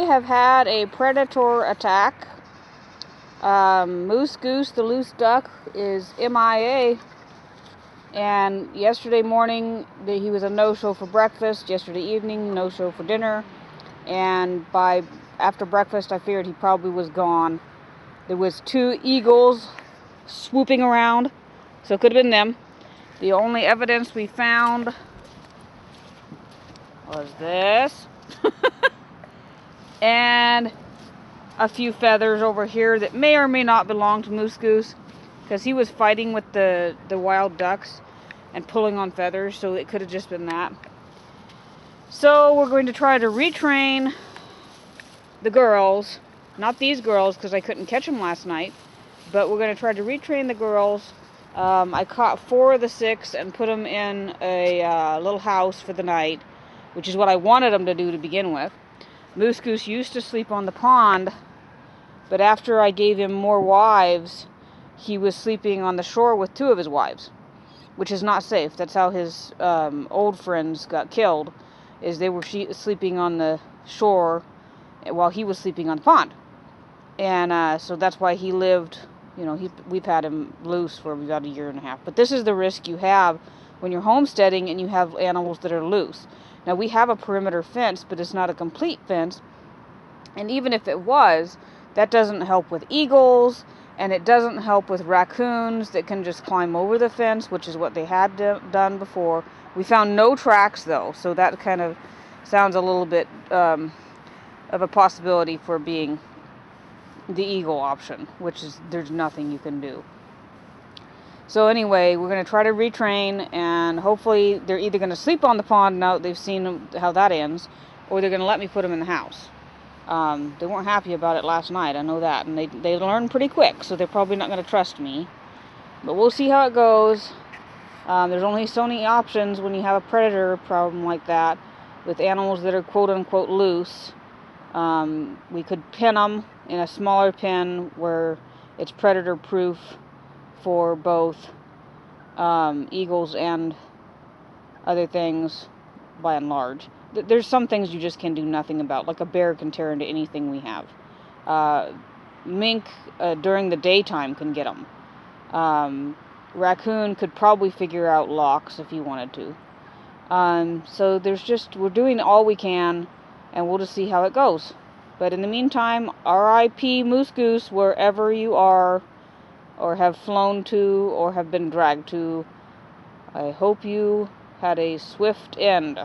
have had a predator attack. Moose Goose, the loose duck, is MIA. And yesterday morning, he was a no-show for breakfast. Yesterday evening, no-show for dinner. And after breakfast, I figured he probably was gone. There was 2 eagles swooping around, so it could have been them. The only evidence we found was this. And a few feathers over here that may or may not belong to Moose Goose, because he was fighting with the wild ducks and pulling on feathers, so it could have just been that. So we're going to try to retrain the girls, not these girls because I couldn't catch them last night, but we're going to try to retrain the girls. I caught 4 of the 6 and put them in a little house for the night, which is what I wanted them to do to begin with. Moose Goose used to sleep on the pond, but after I gave him more wives, he was sleeping on the shore with 2 of his wives, which is not safe. That's how his old friends got killed, is they were sleeping on the shore while he was sleeping on the pond. And so that's why he lived, we've had him loose for about 1.5 years. But this is the risk you have when you're homesteading and you have animals that are loose. Now, we have a perimeter fence, but it's not a complete fence. And even if it was, that doesn't help with eagles, and it doesn't help with raccoons that can just climb over the fence, which is what they had done before. We found no tracks, though, so that kind of sounds a little bit of a possibility for being the eagle option, which is there's nothing you can do. So anyway, we're going to try to retrain, and hopefully they're either going to sleep on the pond now that they've seen how that ends, or they're going to let me put them in the house. They weren't happy about it last night, I know that, and they learn pretty quick, so they're probably not going to trust me. But we'll see how it goes. There's only so many options when you have a predator problem like that, with animals that are quote-unquote loose. We could pin them in a smaller pen where it's predator-proof for both eagles and other things, by and large. There's some things you just can do nothing about, like a bear can tear into anything we have. Mink during the daytime can get them. Raccoon could probably figure out locks if he wanted to. So we're doing all we can, and we'll just see how it goes. But in the meantime, R.I.P. Moose Goose, wherever you are, or have flown to, or have been dragged to. I hope you had a swift end.